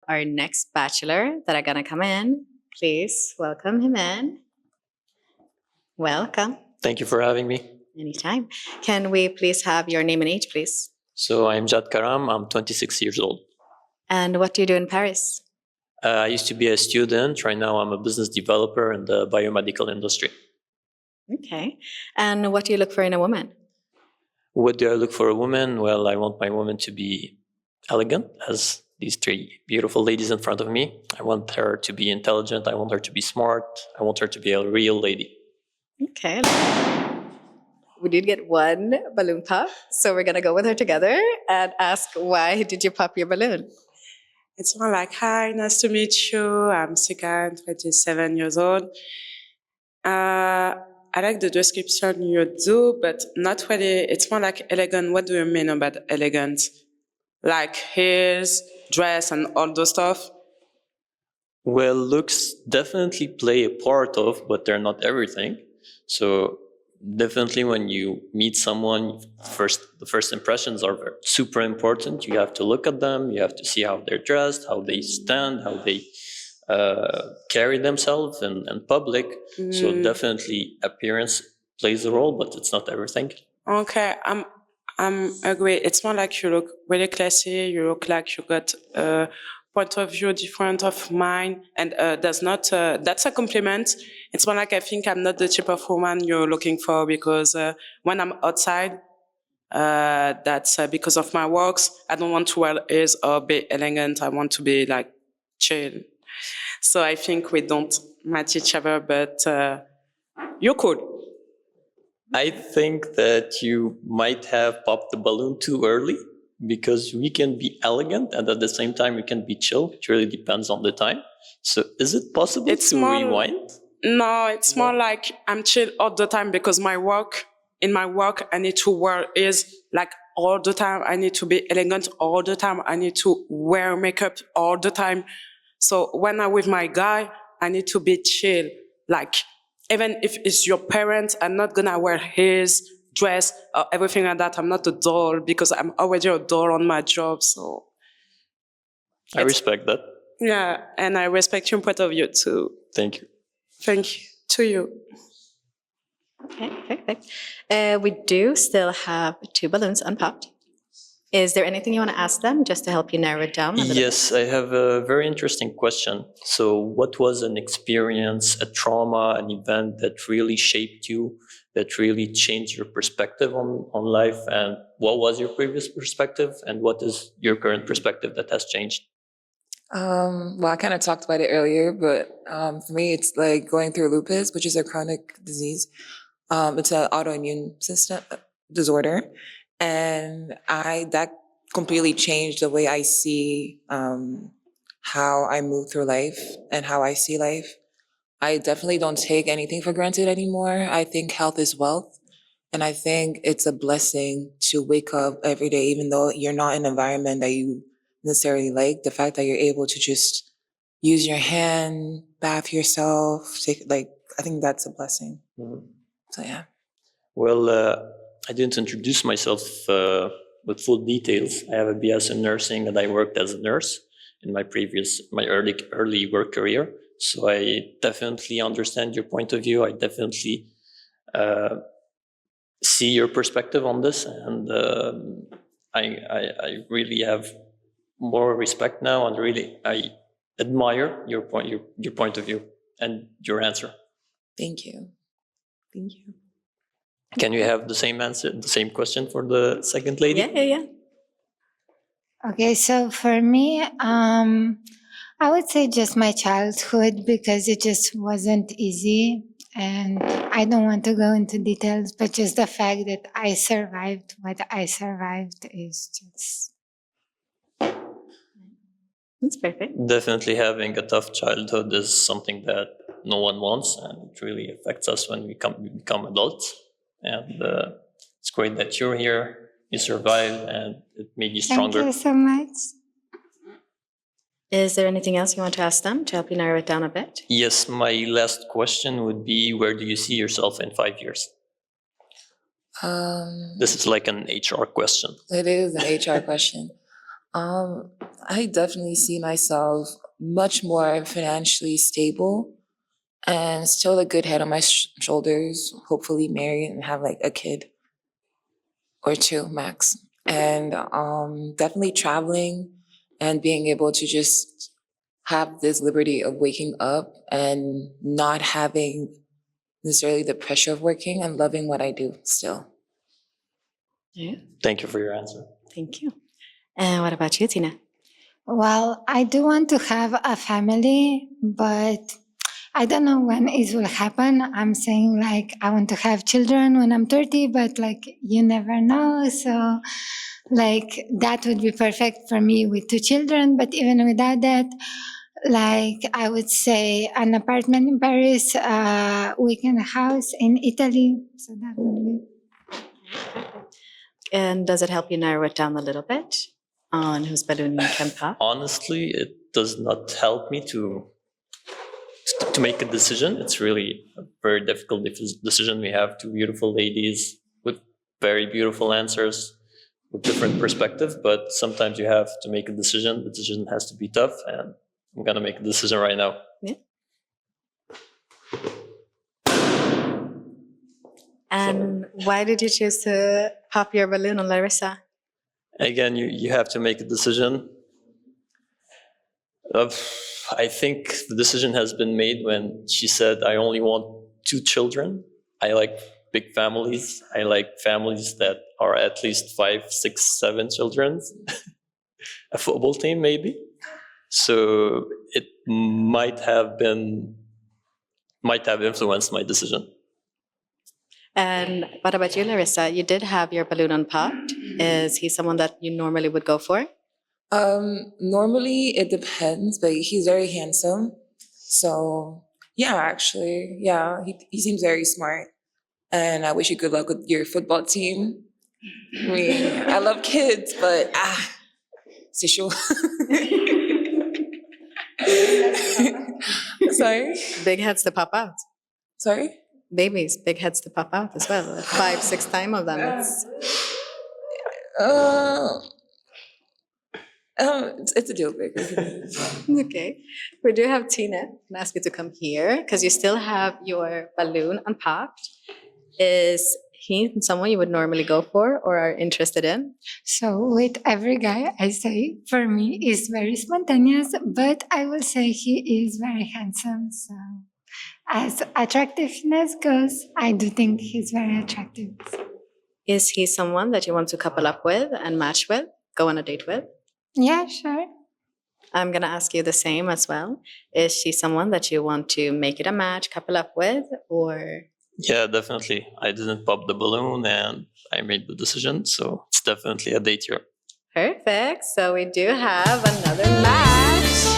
our next bachelor that are gonna come in. Please welcome him in. Welcome. Thank you for having me. Anytime. Can we please have your name and age, please? So I'm Jad Karam. I'm 26 years old. And what do you do in Paris? I used to be a student. Right now I'm a business developer in the biomedical industry. Okay. And what do you look for in a woman? What do I look for a woman? Well, I want my woman to be elegant, as these three beautiful ladies in front of me. I want her to be intelligent. I want her to be smart. I want her to be a real lady. Okay. We did get one balloon pop, so we're gonna go with her together and ask, why did you pop your balloon? It's more like, hi, nice to meet you. I'm Sika, 27 years old. I like the description you do, but not really. It's more like elegant. What do you mean about elegant? Like hairs, dress, and all those stuff? Well, looks definitely play a part of, but they're not everything. So definitely when you meet someone, the first impressions are super important. You have to look at them, you have to see how they're dressed, how they stand, how they carry themselves in public. So definitely appearance plays a role, but it's not everything. Okay, I'm agree. It's more like you look really classy, you look like you got a point of view different of mine, and that's a compliment. It's more like I think I'm not the type of woman you're looking for, because when I'm outside, that's because of my works. I don't want to wear ears or be elegant. I want to be like chill. So I think we don't match each other, but you're cool. I think that you might have popped the balloon too early, because we can be elegant and at the same time we can be chill. It really depends on the time. So is it possible to rewind? No, it's more like I'm chill all the time, because in my work, I need to wear ears like all the time. I need to be elegant all the time. I need to wear makeup all the time. So when I'm with my guy, I need to be chill. Like, even if it's your parents, I'm not gonna wear his dress or everything like that. I'm not a doll, because I'm already a doll on my job. So I respect that. Yeah, and I respect your point of view too. Thank you. Thank you to you. Okay, perfect. We do still have two balloons unpopped. Is there anything you want to ask them just to help you narrow it down a little Yes, bit? I have a very interesting question. So what was an experience, a trauma, an event that really shaped you, that really changed your perspective on life? And what was your previous perspective? And what is your current perspective that has changed? Well, I kind of talked about it earlier, but for me, it's like going through lupus, which is a chronic disease. It's an autoimmune system disorder. And that completely changed the way I see how I move through life and how I see life. I definitely don't take anything for granted anymore. I think health is wealth. And I think it's a blessing to wake up every day, even though you're not in an environment that you necessarily like. The fact that you're able to just use your hand, bath yourself, I think that's a blessing. Mm-hmm. So yeah. Well, I didn't introduce myself with full details. I have a BS in nursing, and I worked as a nurse in my early work career. So I definitely understand your point of view. I definitely see your perspective on this, and I really have more respect now, and really I admire your point of view and your answer. Thank you. Thank you. Can you have the same answer, the same question for the second lady? Yeah. Okay, so for me, I would say just my childhood, because it just wasn't easy. And I don't want to go into details, but just the fact that I survived what I survived is just... That's perfect. Definitely having a tough childhood is something that no one wants, and it really affects us when we become adults. And it's great that you're here, you survived, and it made you stronger. Thank you so much. Is there anything else you want to ask them to help you narrow it down a bit? Yes, my last question would be, where do you see yourself in 5 years? This is like an HR question. It is an HR question. I definitely see myself much more financially stable and still a good head on my shoulders, hopefully married and have like a kid or two max. And definitely traveling and being able to just have this liberty of waking up and not having necessarily the pressure of working and loving what I do still. Yeah, Thank you for your answer. thank you. And what about you, Tina? Well, I do want to have a family, but I don't know when it will happen. I'm saying like I want to have children when I'm 30, but like you never know. So like that would be perfect for me with 2 children. But even without that, like I would say an apartment in Paris, a weekend house in Italy. So that would be. And does it help you narrow it down a little bit on whose balloon you can pop? Honestly, it does not help me to make a decision. It's really a very difficult decision. We have 2 beautiful ladies with very beautiful answers, with different perspectives, but sometimes you have to make a decision. The decision has to be tough, and I'm gonna make a decision right now. Yeah. And why did you choose to pop your balloon on Larissa? Again, you have to make a decision. I think the decision has been made when she said, I only want 2 children. I like big families. I like families that are at least 5, 6, 7 children. A football team, maybe. So it might have influenced my decision. And what about you, Larissa? You did have your balloon unpopped. Is he someone that you normally would go for? Normally it depends, but he's very handsome. So yeah, actually, yeah, he seems very smart. And I wish you good luck with your football team. I mean, I love kids, but c'est chaud. Sorry? Big heads to pop out. Sorry? Babies, big heads to pop out as well. 5, 6 times of them. It's a deal breaker. Okay. We do have Tina. I'm going to ask you to come here because you still have your balloon unpopped. Is he someone you would normally go for or are interested in? So with every guy, I say for me is very spontaneous, but I will say he is very handsome. So as attractiveness goes, I do think he's very attractive. Is he someone that you want to couple up with and match with, go on a date with? Yeah, sure. I'm going to ask you the same as well. Is she someone that you want to make it a match, couple up with, or? Yeah, definitely. I didn't pop the balloon and I made the decision. So it's definitely a date here. Perfect. So we do have another match.